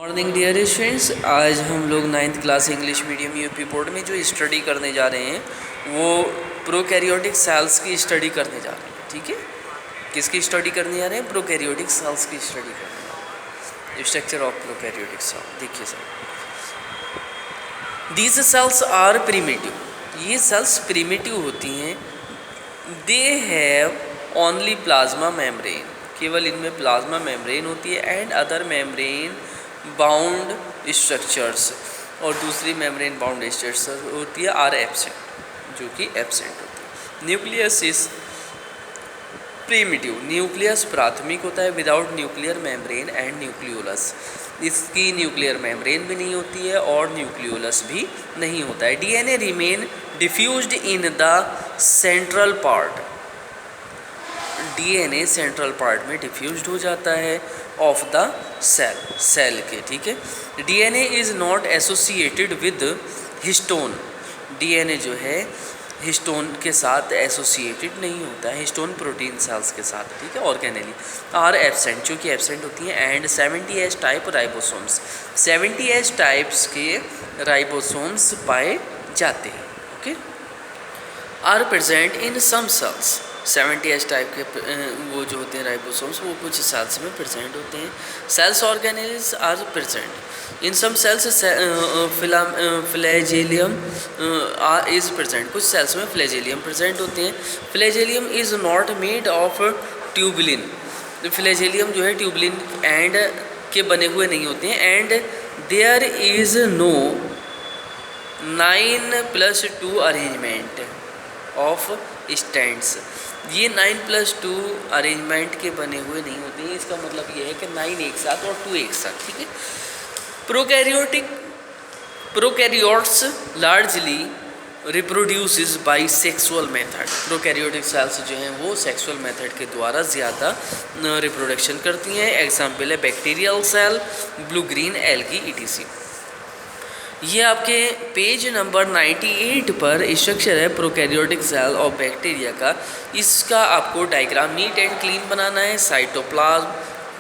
Morning dear students, आज हम लोग 9th class English medium UP board में जो स्टडी करने जा रहे हैं वो प्रोकैरियोटिक सेल्स की स्टडी करने जा रहे हैं। ठीक है, किसकी स्टडी करने जा रहे हैं? प्रोकैरियोटिक सेल्स की स्टडी करने जा रहे हैं। स्ट्रक्चर ऑफ प्रोकैरियोटिक सेल देखिए sir, these cells are primitive. ये सेल्स प्रीमिटिव होती हैं। They have only plasma membrane, केवल इनमें प्लाज्मा मेम्ब्रेन होती है and other membrane bound structures, और दूसरी मेम्ब्रेन बाउंड स्ट्रक्चर्स होती है आर एब्सेंट, जो कि एब्सेंट होती है। न्यूक्लियस इज प्रीमिटिव, न्यूक्लियस प्राथमिक होता है without nuclear membrane and nucleolus. इसकी न्यूक्लियर मेम्ब्रेन भी नहीं होती है और न्यूक्लियोलस भी नहीं होता है। DNA remain diffused in the central part, DNA central part में डिफ्यूज्ड हो जाता है ऑफ द सेल के। ठीक है, DNA is not associated with histone, DNA जो है हिस्टोन के साथ एसोसिएटेड नहीं होता है, हिस्टोन प्रोटीन सेल्स के साथ। ठीक है, ऑर्गेनेली आर एब्सेंट, जो कि एब्सेंट होती हैं। And 70S type ribosomes, 70S types के राइबोसोम्स पाए जाते हैं। Okay, are present in some cells, 70S type के वो जो होते हैं राइबोसोम्स वो कुछ सेल्स में प्रेजेंट होते हैं। Cells organelles are present in some cells, flagellum is present, कुछ सेल्स में फ्लैजेलियम प्रेजेंट होते हैं। Flagellum is not made of tubulin, flagellum जो है ट्यूबुलिन एंड के बने हुए नहीं होते हैं। And there is no 9+2 arrangement of strands, ये 9+2 अरेंजमेंट के बने हुए नहीं होते हैं। इसका मतलब ये है कि 9 एक साथ और 2 एक साथ। ठीक है, prokaryotes largely reproduces by sexual method, prokaryotic cells जो हैं वो सेक्सुअल मेथड के द्वारा ज़्यादा रिप्रोडक्शन करती हैं। एग्जाम्पल है bacterial cell, blue green algae ETC। ये आपके पेज नंबर 98 पर स्ट्रक्चर है प्रोकैरियोटिक सेल और बैक्टीरिया का। इसका आपको डायग्राम नीट एंड क्लीन बनाना है। Cytoplasm,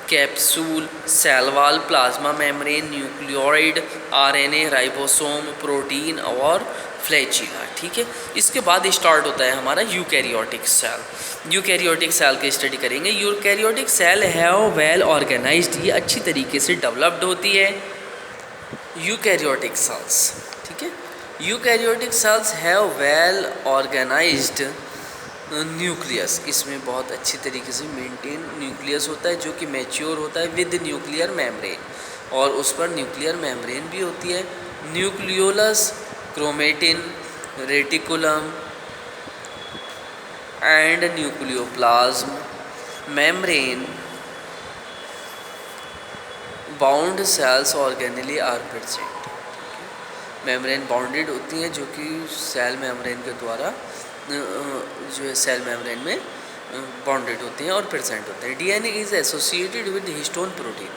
capsule, cell wall, plasma membrane, nucleoid, RNA, ribosome, protein और फ्लैजिला। ठीक है, इसके बाद स्टार्ट होता है हमारा यूकैरियोटिक सेल। यूकैरियोटिक सेल की स्टडी करेंगे। Eukaryotic cell have well organised, ये अच्छी तरीके से डेवलप्ड होती है। यूकैरियोटिक सेल्स, ठीक है, eukaryotic cells have well organised nucleus, इसमें बहुत अच्छी तरीके से मेंटेन न्यूक्लियस होता है जो कि मैच्योर होता है विद न्यूक्लियर मेम्ब्रेन, और उस पर न्यूक्लियर मेम्ब्रेन भी होती है। Nucleolus, chromatin, reticulum and nucleoplasm, membrane bound cells organelle are present. Membrane bounded होती हैं जो कि सेल मेम्ब्रेन के द्वारा जो है सेल मेम्ब्रेन में बाउंडेड होते हैं और प्रेजेंट होते हैं। DNA is associated with histone protein,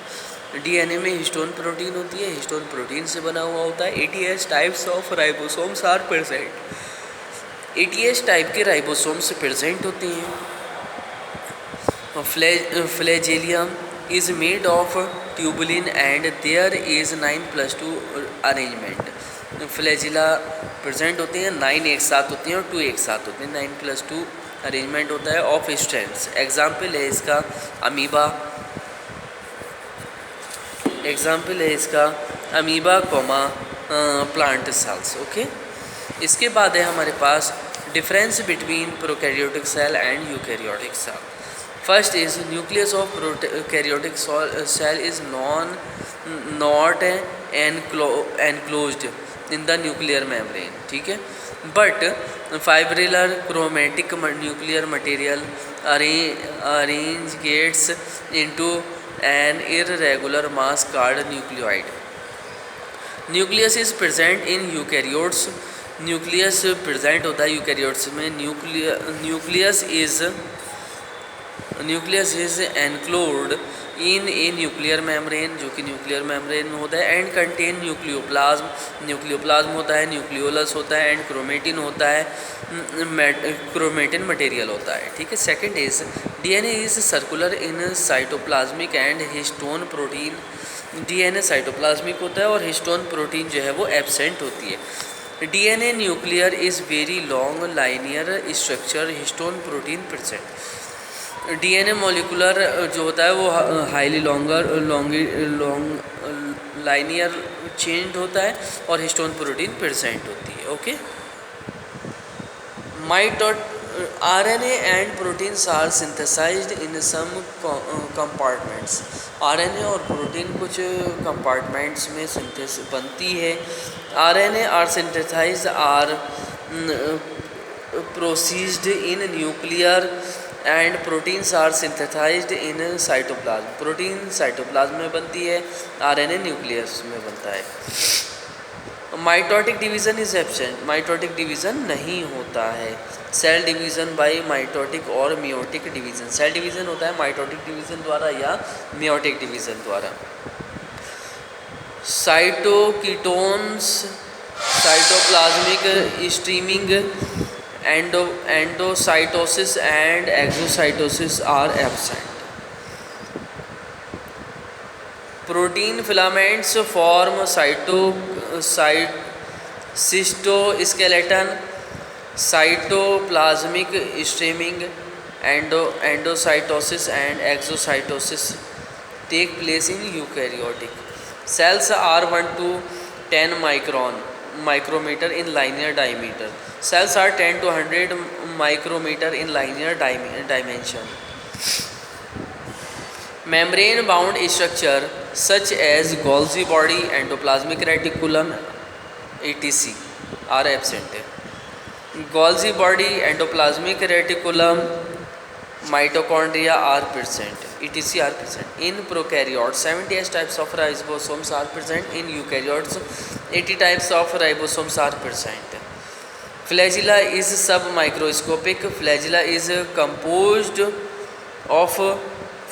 DNA में हिस्टोन प्रोटीन होती है, हिस्टोन प्रोटीन से बना हुआ होता है। 80S types of ribosomes are present, 80S type के राइबोसोम्स प्रेजेंट होते हैं। Flagellum is made of tubulin and there is 9+2 arrangement. Flagella present होते हैं, 9 एक साथ होती हैं और 2 एक साथ होते हैं। 9+2 अरेंजमेंट होता है ऑफ स्ट्रैंड्स। एग्जाम्पल है इसका अमीबा, एग्जाम्पल है इसका amoeba comma plant cells. Okay, इसके बाद है हमारे पास difference between prokaryotic cell and eukaryotic cell. First is nucleus of prokaryotic cell is not enclosed in the nuclear membrane, ठीक है, but fibrillary chromatic nuclear material arranges into an irregular mass called nucleoid. Nucleus is present in eukaryotes, nucleus present होता है eukaryotes में। Nucleus is enclosed in a nuclear membrane, जो कि nuclear membrane में होता है। एंड कंटेन न्यूक्लियोप्लाज्म, न्यूक्लियोप्लाज्म होता है, न्यूक्लियोलस होता है एंड क्रोमेटिन होता है, क्रोमेटिन मटेरियल होता है। ठीक है, second is DNA is circular in cytoplasmic and histone protein DNA cytoplasmic होता है और हिस्टोन प्रोटीन जो है वो एब्सेंट होती है। DNA nuclear is very long linear structure, histone protein present. DNA molecular जो होता है वो हाईली लॉन्ग लाइनियर चेंज होता है और हिस्टोन प्रोटीन प्रेजेंट होती है। Okay, RNA and proteins are synthesized in some compartments। RNA और प्रोटीन कुछ कंपार्टमेंट्स में सिंथेस बनती है। RNA are synthesized are processed in nuclear and proteins are synthesized in cytoplasm। Protein cytoplasm में बनती है, RNA न्यूक्लियस में बनता है। Mitotic division is absent, mitotic division नहीं होता है। सेल डिवीज़न बाय माइटोटिक और मियोटिक डिवीज़न, सेल डिवीज़न होता है माइटोटिक डिवीज़न द्वारा या मियोटिक डिवीज़न द्वारा। Cytoskeletons, cytoplasmic streaming, endocytosis and exocytosis are absent. Protein filaments form cytoskeleton, cytoplasmic streaming, endocytosis and exocytosis take place in eukaryotic. Cells are 1 to 10 micrometer in linear diameter। Cells are 10 to 100 micrometer in linear dimension। Membrane bound structure such as Golgi body, endoplasmic reticulum etc. are absent। Golgi body, endoplasmic reticulum, mitochondria are present, etc. are present in prokaryotes। 70 types of ribosomes are present in eukaryotes, 80 types of ribosomes are present। Flagella is submicroscopic। Flagella is composed of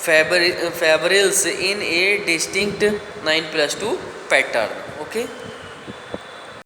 fibrils in a distinct 9+2 pattern। Okay।